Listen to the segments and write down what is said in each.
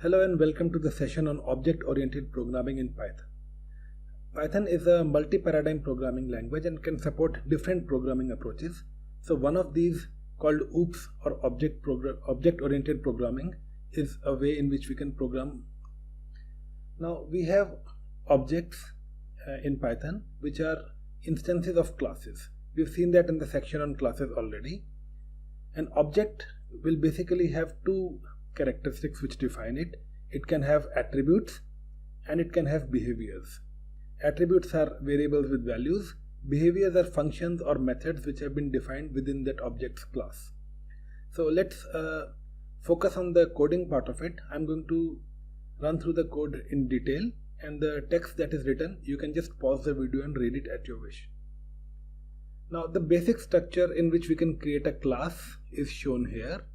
Hello and welcome to the session on object-oriented programming in Python. Python is a multi-paradigm programming language and can support different programming approaches. So one of these, called OOPS or object-oriented programming, is a way in which we can program. Now we have objects in Python which are instances of classes. We've seen that in the section on classes already. An object will basically have two characteristics which define it. It can have attributes and it can have behaviors. Attributes are variables with values. Behaviors are functions or methods which have been defined within that object's class. So let's focus on the coding part of it. I'm going to run through the code in detail, and the text that is written, you can just pause the video and read it at your wish. Now the basic structure in which we can create a class is shown here.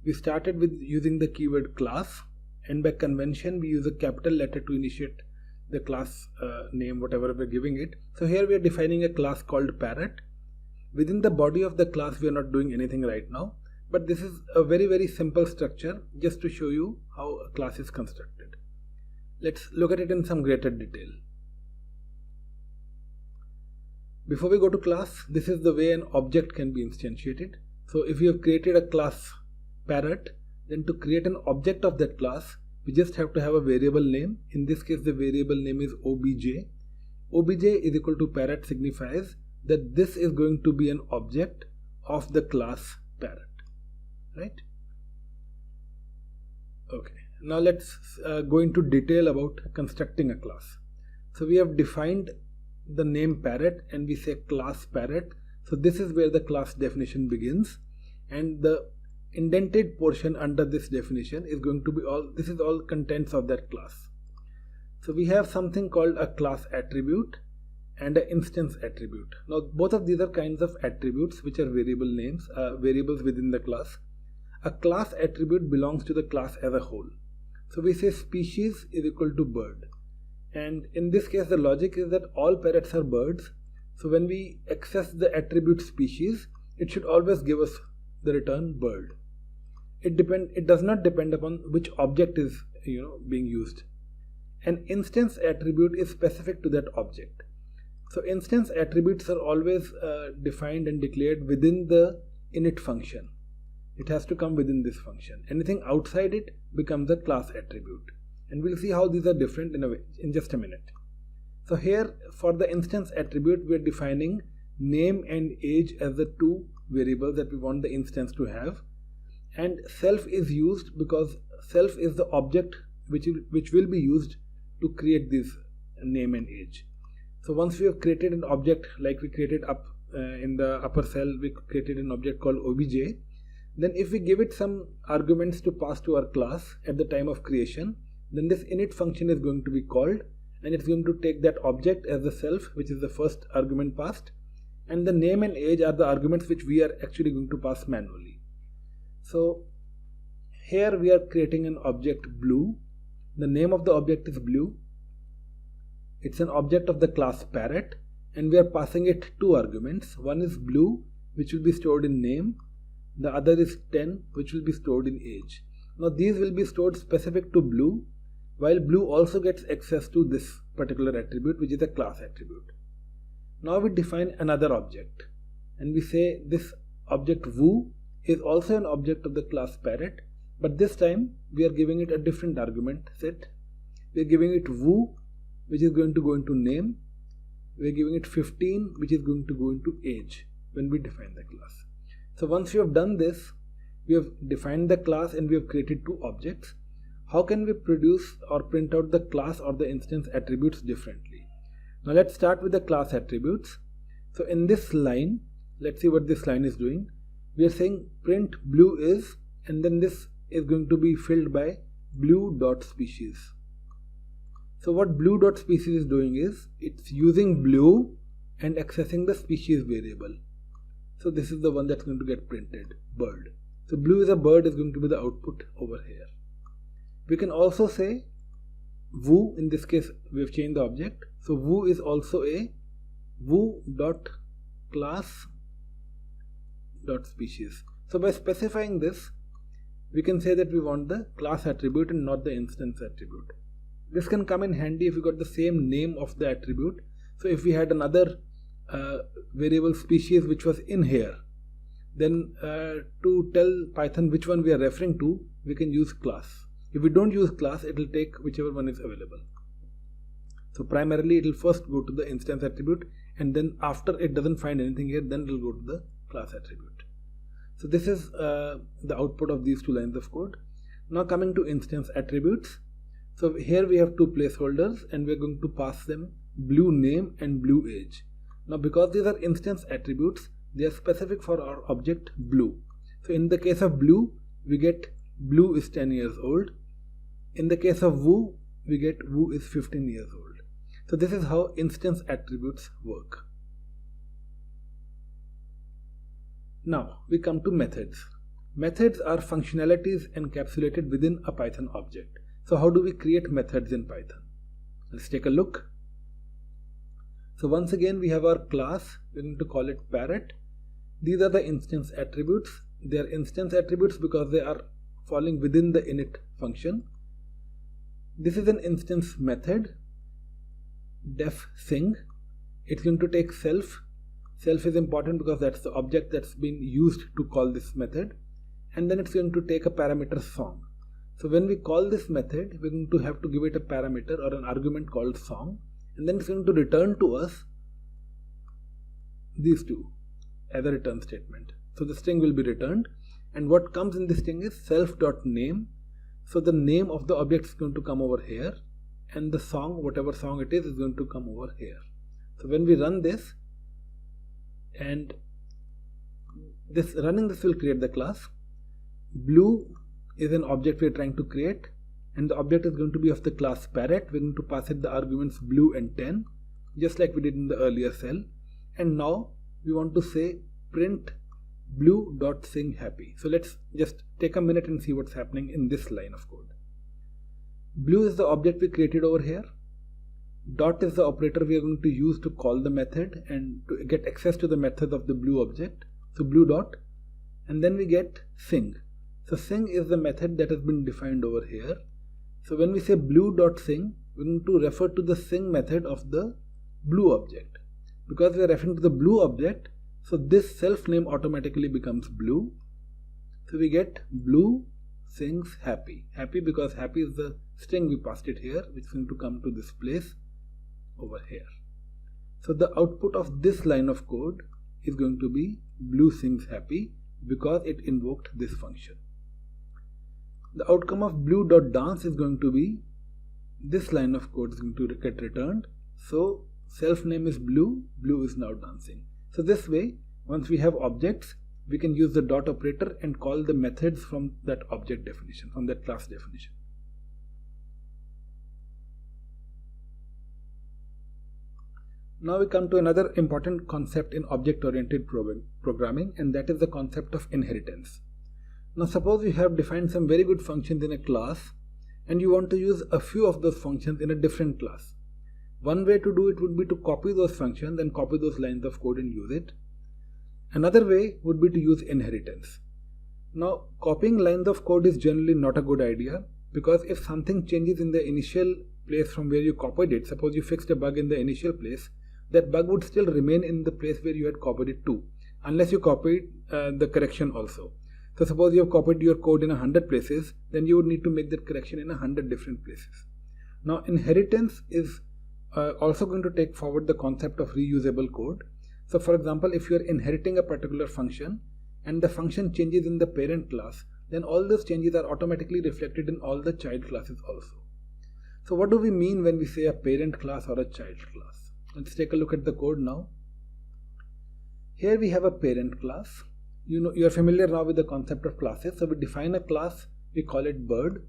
We started with using the keyword class, and by convention we use a capital letter to initiate the class name, whatever we're giving it. So here we are defining a class called parrot. Within the body of the class we are not doing anything right now, but this is a very simple structure just to show you how a class is constructed. Let's look at it in some greater detail. Before we go to class, this is the way an object can be instantiated. So if you have created a class parrot, then to create an object of that class, we just have to have a variable name. In this case, the variable name is obj. Obj is equal to parrot signifies that this is going to be an object of the class parrot, right? Okay, now let's go into detail about constructing a class. So we have defined the name parrot and we say class parrot. So this is where the class definition begins, and the indented portion under this definition is going to be all contents of that class. So we have something called a class attribute and an instance attribute. Now both of these are kinds of attributes which are variable names, variables within the class. A class attribute belongs to the class as a whole. So we say species is equal to bird, and in this case the logic is that all parrots are birds. So when we access the attribute species, it should always give us the return bird. It does not depend upon which object is being used. An instance attribute is specific to that object. So instance attributes are always defined and declared within the init function. It has to come within this function. Anything outside it becomes a class attribute, and we'll see how these are different in just a minute. So here for the instance attribute, we are defining name and age as the two variables that we want the instance to have. And self is used because self is the object which will be used to create this name and age. So once we have created an object, like we created up in the upper cell, we created an object called obj. Then if we give it some arguments to pass to our class at the time of creation, then this init function is going to be called, and it's going to take that object as the self, which is the first argument passed, and the name and age are the arguments which we are actually going to pass manually. So here we are creating an object blue. The name of the object is blue. It's an object of the class parrot, and we are passing it two arguments. One is blue, which will be stored in name. The other is 10, which will be stored in age. Now these will be stored specific to blue, while blue also gets access to this particular attribute, which is a class attribute. Now we define another object, and we say this object woo is also an object of the class parrot, but this time we are giving it a different argument set. We are giving it woo, which is going to go into name. We are giving it 15, which is going to go into age when we define the class. So once we have done this, we have defined the class and we have created two objects. How can we produce or print out the class or the instance attributes differently? Now let's start with the class attributes. So in this line, let's see what this line is doing. We are saying print blue is, and then this is going to be filled by blue.species. So what blue.species is doing is it's using blue and accessing the species variable. So this is the one that's going to get printed, bird. So blue is a bird is going to be the output over here. We can also say woo. In this case we have changed the object. So woo is also a woo.class.species. So by specifying this, we can say that we want the class attribute and not the instance attribute. This can come in handy if you got the same name of the attribute. So if we had another variable species which was in here, then to tell Python which one we are referring to, we can use class. If we don't use class, it will take whichever one is available. So primarily it will first go to the instance attribute, and then after it doesn't find anything here, then it will go to the class attribute. So this is the output of these two lines of code. Now coming to instance attributes. So here we have two placeholders and we are going to pass them blue name and blue age. Now because these are instance attributes, they are specific for our object blue. So in the case of blue, we get blue is 10 years old. In the case of Wu, we get Wu is 15 years old. So this is how instance attributes work. Now we come to methods. Methods are functionalities encapsulated within a Python object. So how do we create methods in Python? Let's take a look. So once again we have our class. We're going to call it parrot. These are the instance attributes. They are instance attributes because they are falling within the init function. This is an instance method, def thing. It's going to take self. Self is important because that's the object that's been used to call this method. And then it's going to take a parameter song. So when we call this method, we're going to have to give it a parameter or an argument called song. And then it's going to return to us these two as a return statement. So the string will be returned. And what comes in this string is self.name. So the name of the object is going to come over here. And the song, whatever song it is going to come over here. So when we run this, and running this will create the class. Blue is an object we are trying to create, and the object is going to be of the class parrot. We're going to pass it the arguments blue and 10, just like we did in the earlier cell. And now we want to say print blue.singHappy. So let's just take a minute and see what's happening in this line of code. Blue is the object we created over here. Dot is the operator we are going to use to call the method and to get access to the method of the blue object. So blue dot, and then we get sing. So sing is the method that has been defined over here. So when we say blue.sing, we're going to refer to the sing method of the blue object. Because we are referring to the blue object, so this self name automatically becomes blue. So we get blue sings happy. Happy because happy is the string we passed it here, which is going to come to this place over here. So the output of this line of code is going to be blue sings happy because it invoked this function. The outcome of blue.dance is going to be this line of code is going to get returned. So self name is blue, blue is now dancing. So this way, once we have objects, we can use the dot operator and call the methods from that object definition, from that class definition. Now we come to another important concept in object-oriented programming, and that is the concept of inheritance. Now suppose you have defined some very good functions in a class and you want to use a few of those functions in a different class. One way to do it would be to copy those functions and copy those lines of code and use it. Another way would be to use inheritance. Now copying lines of code is generally not a good idea, because if something changes in the initial place from where you copied it, suppose you fixed a bug in the initial place, that bug would still remain in the place where you had copied it to, unless you copied the correction also. So suppose you have copied your code in 100 places, then you would need to make that correction in 100 different places. Now inheritance is also going to take forward the concept of reusable code. So for example, if you are inheriting a particular function and the function changes in the parent class, then all those changes are automatically reflected in all the child classes also. So what do we mean when we say a parent class or a child class? Let's take a look at the code now. Here we have a parent class. You are familiar now with the concept of classes. So we define a class, we call it bird.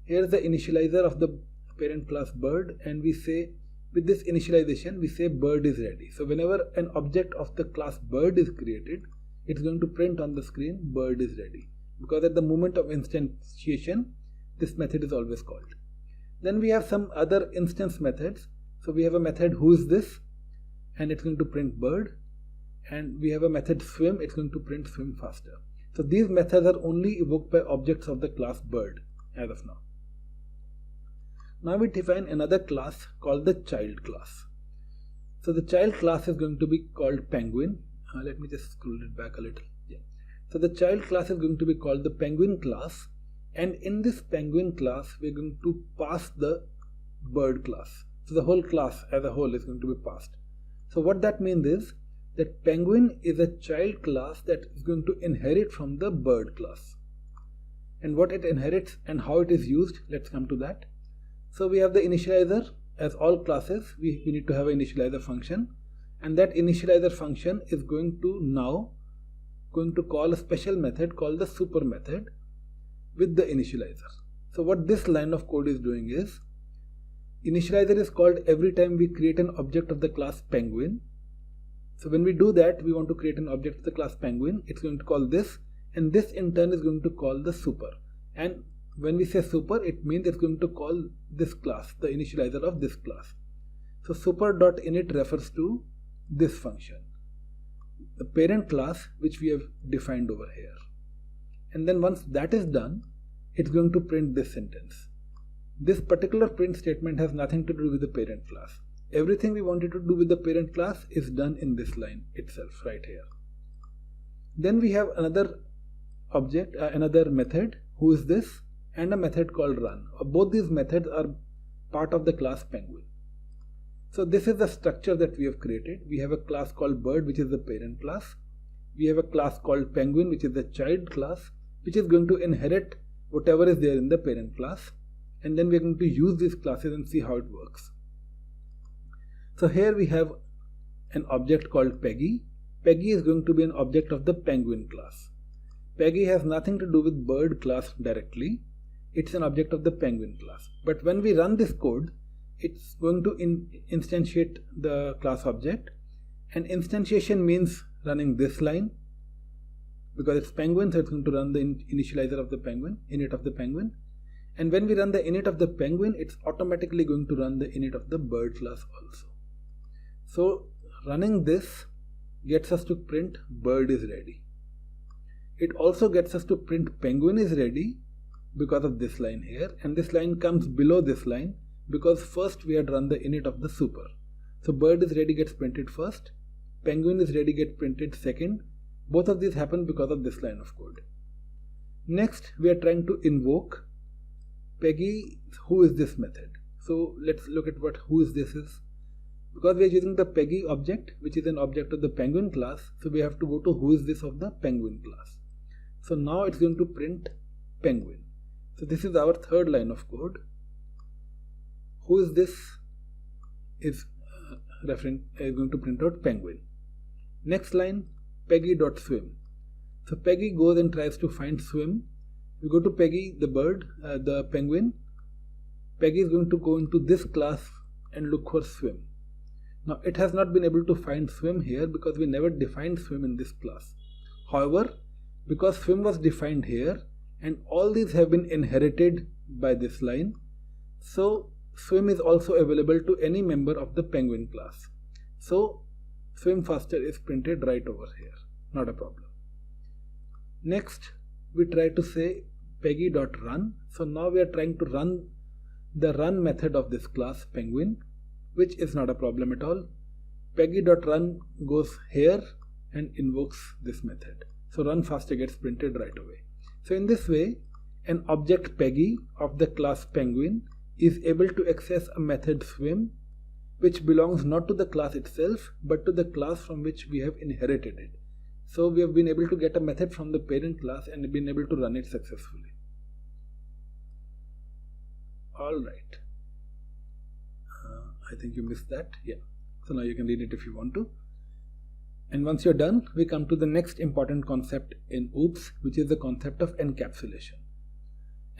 Here's the initializer of the parent class bird, and we say with this initialization we say bird is ready. So whenever an object of the class bird is created, it's going to print on the screen bird is ready, because at the moment of instantiation this method is always called. Then we have some other instance methods. So we have a method who is this, and it's going to print bird. And we have a method swim, it's going to print swim faster. So these methods are only evoked by objects of the class bird as of now. Now we define another class called the child class. So the child class is going to be called penguin. Let me just scroll it back a little. Yeah. So the child class is going to be called the penguin class, and in this penguin class we're going to pass the bird class. So the whole class as a whole is going to be passed. So what that means is that penguin is a child class that is going to inherit from the bird class. And what it inherits and how it is used, let's come to that. So we have the initializer. As all classes, we need to have an initializer function, and that initializer function is going to call a special method called the super method with the initializer. So what this line of code is doing is, initializer is called every time we create an object of the class penguin. So when we do that, we want to create an object of the class penguin, it's going to call this, and this in turn is going to call the super. And when we say super, it means it's going to call this class, the initializer of this class. So super.init refers to this function, the parent class which we have defined over here. And then once that is done, it's going to print this sentence. This particular print statement has nothing to do with the parent class. Everything we wanted to do with the parent class is done in this line itself right here. Then we have another object, another method, who is this, and a method called run. Both these methods are part of the class penguin. So this is the structure that we have created. We have a class called bird, which is the parent class. We have a class called penguin, which is the child class, which is going to inherit whatever is there in the parent class. And then we are going to use these classes and see how it works. So here we have an object called Peggy. Peggy is going to be an object of the penguin class. Peggy has nothing to do with bird class directly. It's an object of the penguin class. But when we run this code, it's going to instantiate the class object. And instantiation means running this line. Because it's penguin, so it's going to run the initializer of the penguin, init of the penguin. And when we run the init of the penguin, it's automatically going to run the init of the bird class also. So running this gets us to print bird is ready. It also gets us to print penguin is ready because of this line here, and this line comes below this line because first we had run the init of the super. So bird is ready gets printed first, penguin is ready gets printed second. Both of these happen because of this line of code. Next we are trying to invoke Peggy who is this method. So let's look at what who is this is. Because we are using the Peggy object, which is an object of the penguin class, so we have to go to who is this of the penguin class. So now it's going to print penguin. So this is our third line of code. Who is this is going to print out penguin. Next line, Peggy.swim. So Peggy goes and tries to find swim. We go to Peggy, the bird, the penguin. Peggy is going to go into this class and look for swim. Now it has not been able to find swim here because we never defined swim in this class. However, because swim was defined here and all these have been inherited by this line, so swim is also available to any member of the penguin class. So swim faster is printed right over here, not a problem. Next we try to say Peggy.run. So now we are trying to run the run method of this class penguin, which is not a problem at all. Peggy.run goes here and invokes this method. So run faster gets printed right away. So in this way, an object Peggy of the class penguin is able to access a method swim, which belongs not to the class itself, but to the class from which we have inherited it. So we have been able to get a method from the parent class and been able to run it successfully. Alright. I think you missed that. Yeah. So now you can read it if you want to. And once you're done, we come to the next important concept in OOPS, which is the concept of encapsulation.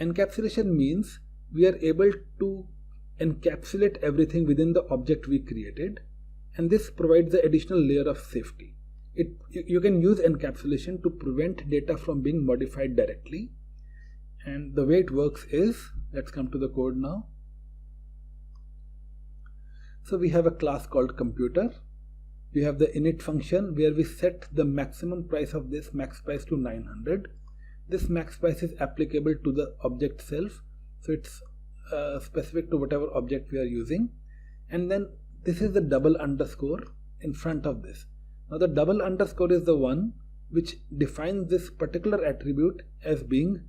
Encapsulation means we are able to encapsulate everything within the object we created, and this provides the additional layer of safety. You can use encapsulation to prevent data from being modified directly, and the way it works is, let's come to the code now. So we have a class called computer. we have the init function where we set the maximum price of this max price to 900. This max price is applicable to the object self, so it's specific to whatever object we are using. And then this is the double underscore in front of this. Now the double underscore is the one which defines this particular attribute as being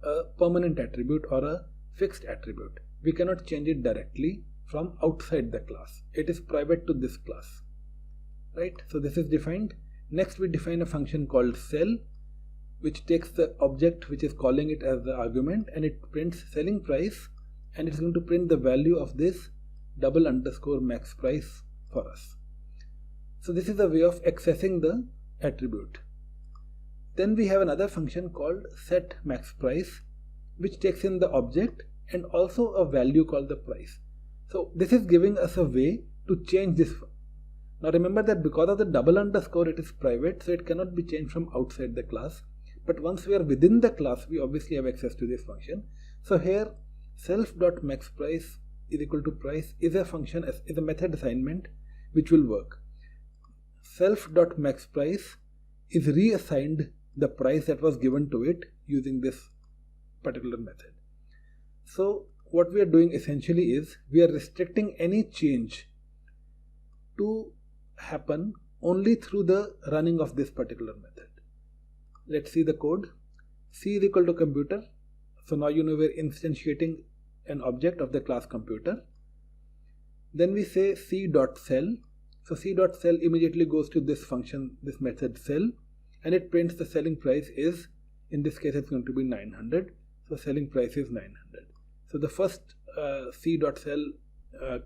a permanent attribute or a fixed attribute. We cannot change it directly from outside the class. It is private to this class, right? So this is defined. Next we define a function called sell, which takes the object which is calling it as the argument, and it prints selling price, and it's going to print the value of this double underscore max price for us. So this is a way of accessing the attribute. Then we have another function called set max price, which takes in the object and also a value called the price. So this is giving us a way to change this. Now remember that because of the double underscore it is private, so it cannot be changed from outside the class. But once we are within the class, we obviously have access to this function. So here self.maxPrice is equal to price is a function, is a method assignment which will work. Self.maxPrice is reassigned the price that was given to it using this particular method. So what we are doing essentially is we are restricting any change to happen only through the running of this particular method. Let's see the code. C is equal to computer. So now you know we're instantiating an object of the class computer. Then we say c.sell. So c.sell immediately goes to this function, this method sell, and it prints the selling price is, in this case it's going to be 900. So selling price is 900. So the first c.sell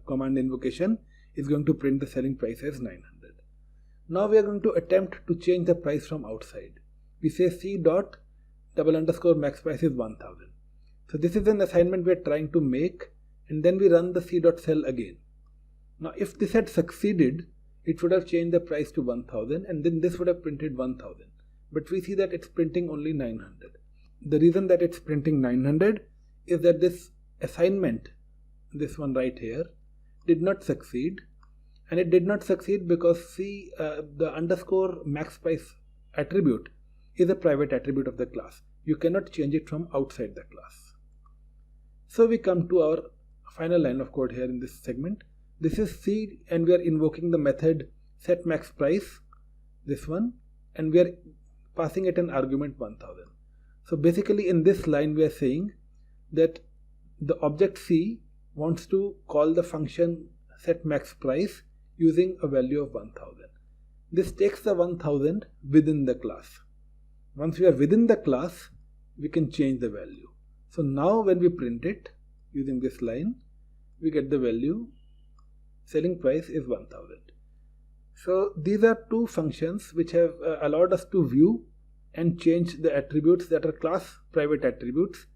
command invocation is going to print the selling price as 900. Now we are going to attempt to change the price from outside. We say c.double_max price is 1000. So this is an assignment we are trying to make, and then we run the c.sell again. Now if this had succeeded, it would have changed the price to 1000, and then this would have printed 1000. But we see that it's printing only 900. The reason that it's printing 900 is that this assignment, this one right here, did not succeed. And it did not succeed because the underscore max price attribute is a private attribute of the class. You cannot change it from outside the class. So we come to our final line of code here in this segment. This is C, and we are invoking the method setMaxPrice, this one, and we are passing it an argument 1000. So basically in this line we are saying that the object C wants to call the function setMaxPrice using a value of 1000. This takes the 1000 within the class. Once we are within the class, we can change the value. So now when we print it using this line, we get the value selling price is 1000. So these are two functions which have allowed us to view and change the attributes that are class private attributes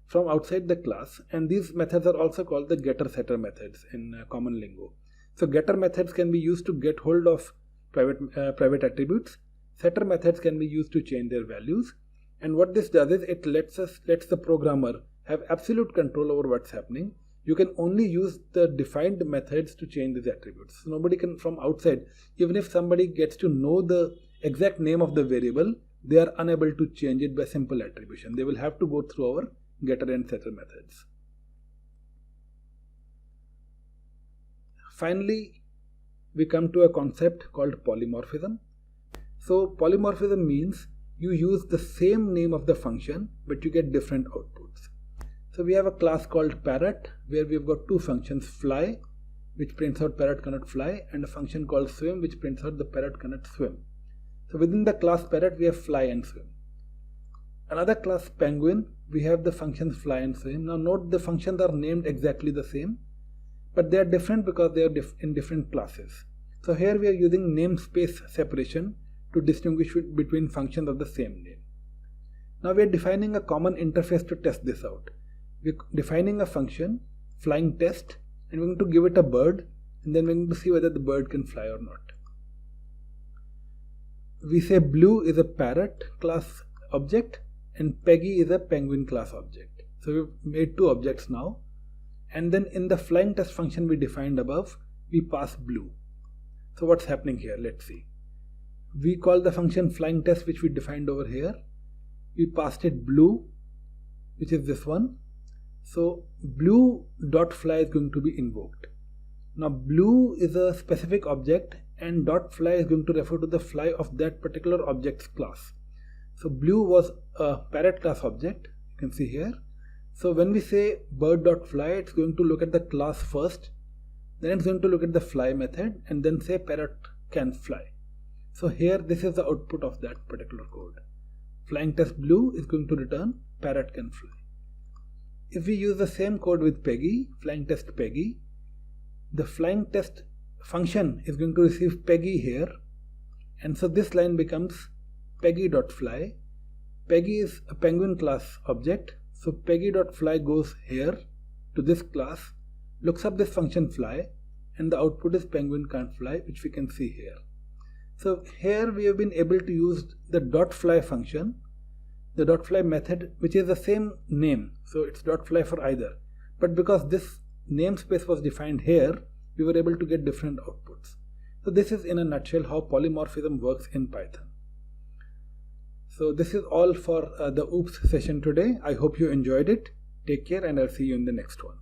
from outside the class, and these methods are also called the getter-setter methods in common lingo. So getter methods can be used to get hold of private attributes. Setter methods can be used to change their values, and what this does is it lets the programmer have absolute control over what's happening. You can only use the defined methods to change these attributes. So nobody can from outside, even if somebody gets to know the exact name of the variable, they are unable to change it by simple attribution. They will have to go through our getter and setter methods. Finally, we come to a concept called polymorphism. So polymorphism means you use the same name of the function, but you get different outputs. So we have a class called parrot, where we've got two functions, fly, which prints out parrot cannot fly, and a function called swim, which prints out the parrot cannot swim. So within the class parrot, we have fly and swim. Another class penguin, we have the functions fly and swim. Now note the functions are named exactly the same, but they are different because they are in different classes. So here we are using namespace separation to distinguish between functions of the same name. Now we are defining a common interface to test this out. We are defining a function, flying test, and we're going to give it a bird, and then we're going to see whether the bird can fly or not. We say blue is a parrot class object, and Peggy is a penguin class object. So we've made two objects now, and then in the flying test function we defined above, we pass blue. So what's happening here? Let's see. We call the function flying test, which we defined over here. We passed it blue, which is this one. So blue.fly is going to be invoked. Now blue is a specific object and .fly is going to refer to the fly of that particular object's class. So blue was a parrot class object, you can see here. So when we say bird.fly, it's going to look at the class first, then it's going to look at the fly method and then say parrot can fly. So here this is the output of that particular code. Flying test blue is going to return parrot can fly. If we use the same code with Peggy, flying test Peggy, the flying test function is going to receive Peggy here, and so this line becomes Peggy.fly. Peggy is a penguin class object, so Peggy.fly goes here to this class, looks up this function fly, and the output is penguin can't fly, which we can see here. So here we have been able to use the .fly function, the .fly method, which is the same name, so it's .fly for either, but because this namespace was defined here, we were able to get different outputs. So this is in a nutshell how polymorphism works in Python. So this is all for the OOPS session today. I hope you enjoyed it. Take care and I'll see you in the next one.